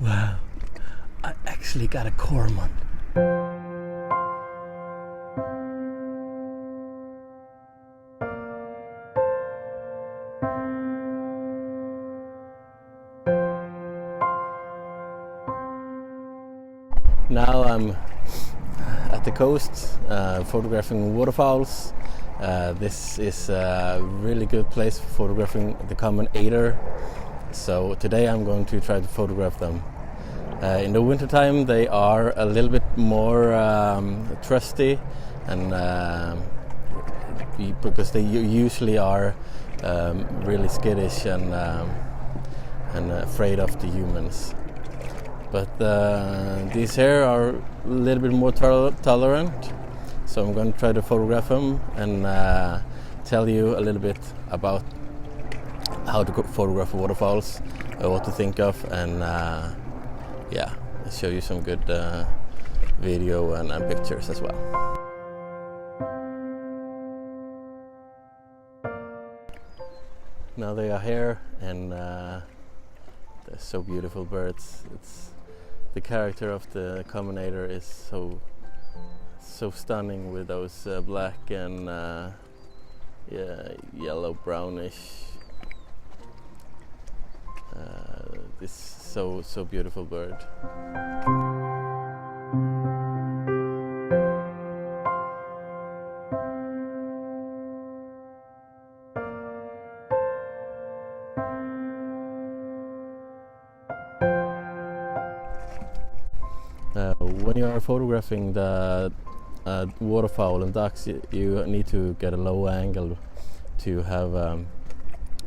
Wow, I actually got a cormorant. Now I'm at the coast photographing waterfowls. This is a really good place for photographing the common eider. So today I'm going to try to photograph them. In the wintertime they are a little bit more trusty, and because they usually are really skittish and afraid of the humans. But these here are a little bit more tolerant, so I'm going to try to photograph them and tell you a little bit about how to photograph waterfowls, what to think of, and yeah, I'll show you some good video and pictures as well. Now they are here, and they're so beautiful birds. The character of the common eider is so stunning with those black and yellow brownish. This so beautiful bird. When you are photographing the waterfowl and ducks, you need to get a low angle to have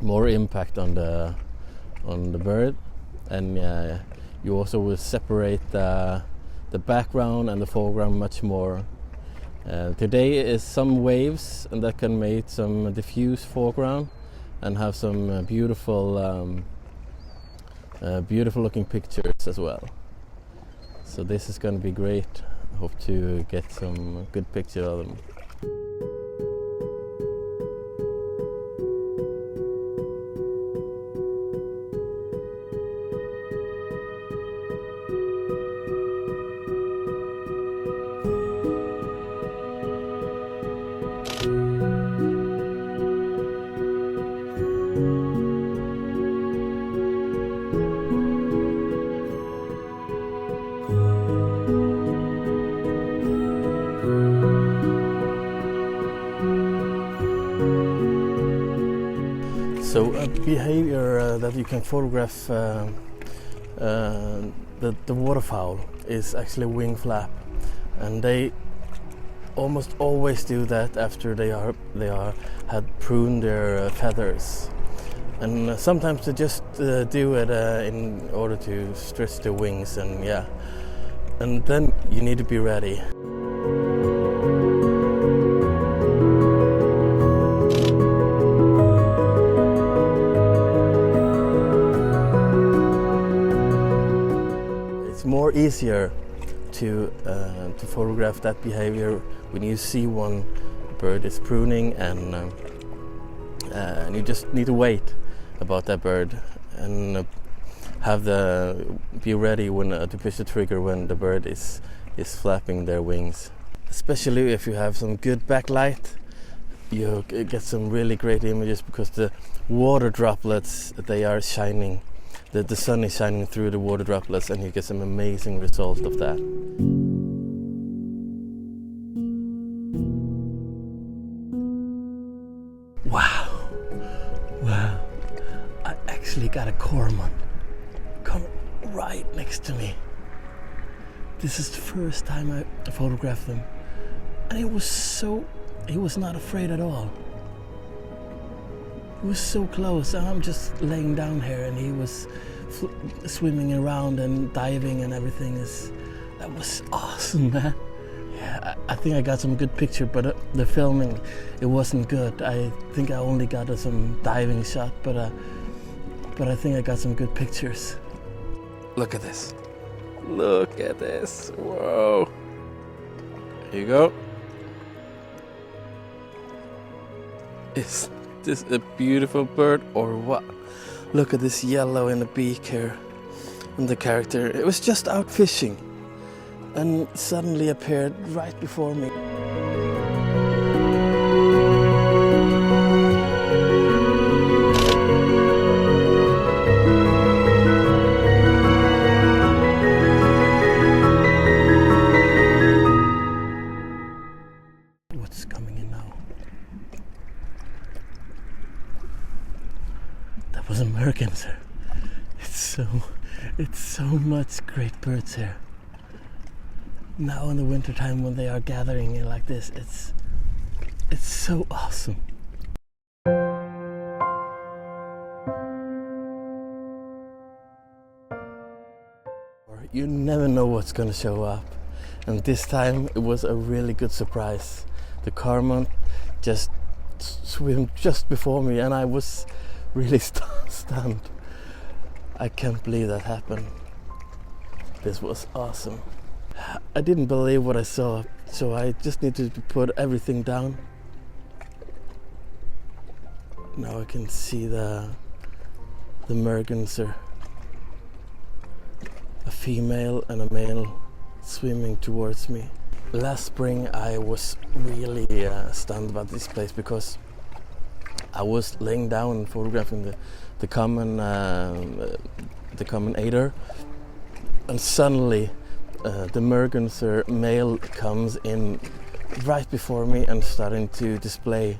more impact on the bird, and you also will separate the background and the foreground much more. Today is some waves, and that can make some diffuse foreground and have some beautiful looking pictures as well. So this is going to be great. I hope to get some good picture of them. So a behavior that you can photograph the waterfowl is actually wing flap, and they almost always do that after they had pruned their feathers, and sometimes they just do it in order to stretch their wings, and then you need to be ready. More easier to photograph that behavior when you see one bird is pruning, and you just need to wait about that bird and be ready when to push the trigger when the bird is flapping their wings. Especially if you have some good backlight, you get some really great images because the water droplets, they are shining. The sun is shining through the water droplets, and you get some amazing result of that. Wow, I actually got a cormorant. Come right next to me. This is the first time I photographed them, and he was not afraid at all. He was so close, and I'm just laying down here, and he was swimming around and diving and everything. That was awesome, man. Yeah, I think I got some good picture, but the filming, it wasn't good. I think I only got some diving shot, but I think I got some good pictures. Look at this. Look at this. Whoa. Here you go. Is this a beautiful bird or what? Look at this yellow in the beak here. And the character, it was just out fishing and suddenly appeared right before me. What's coming in now? That was American, sir. It's so much great birds here. Now in the winter time when they are gathering like this, it's so awesome. You never know what's gonna show up, and this time it was a really good surprise. The cormorant just swam just before me, and I was really stunned. I can't believe that happened. This was awesome. I didn't believe what I saw, so I just needed to put everything down. Now I can see the merganser, a female and a male swimming towards me. Last spring I was really stunned about this place because I was laying down and photographing the common eider, and suddenly the merganser male comes in right before me and starting to display.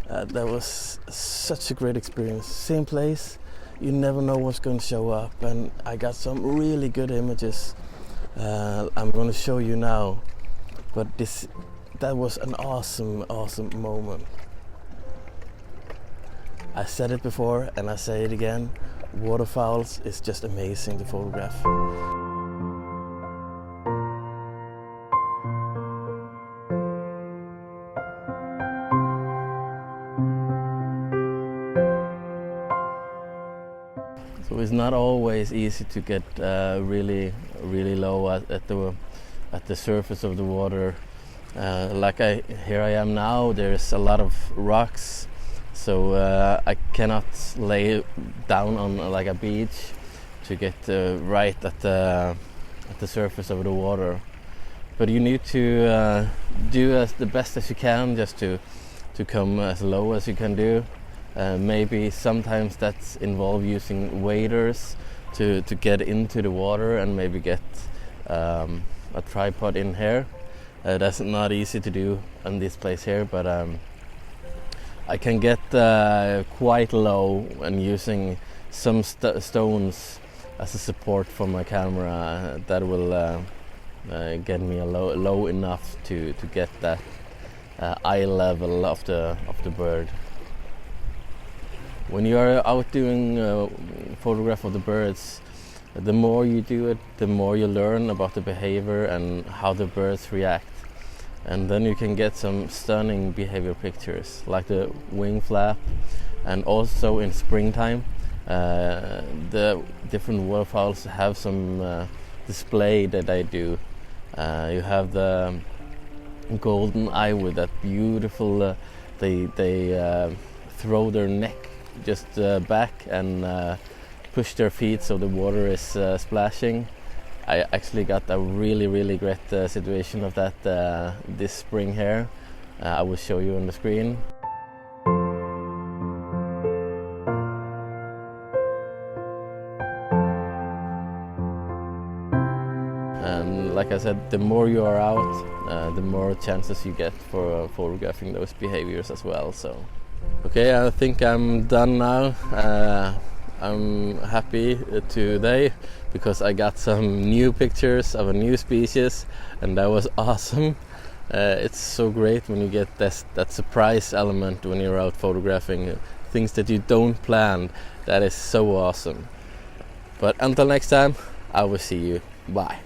That was such a great experience. Same place, you never know what's going to show up, and I got some really good images. I'm going to show you now, but that was an awesome moment. I said it before and I say it again, waterfowls is just amazing to photograph. So it's not always easy to get really low at the surface of the water. Here I am now. There's a lot of rocks, so I cannot lay down on like a beach to get right at the surface of the water. But you need to do the best as you can, just to come as low as you can do. Maybe sometimes that's involve using waders to get into the water, and maybe get a tripod in here. That's not easy to do in this place here, but I can get quite low and using some stones as a support for my camera. That will get me low enough to get that eye level of the bird. When you are out doing photograph of the birds, the more you do it, the more you learn about the behavior and how the birds react. And then you can get some stunning behavior pictures, like the wing flap. And also in springtime, the different waterfowls have some display that I do. You have the golden eye with that beautiful, they throw their neck just back and push their feet so the water is splashing. I actually got a really great situation of that this spring here. I will show you on the screen. And like I said, the more you are out, the more chances you get for photographing those behaviors as well. So, okay, I think I'm done now. I'm happy today because I got some new pictures of a new species, and that was awesome. It's so great when you get that surprise element when you're out photographing things that you don't plan. That is so awesome. But until next time, I will see you. Bye.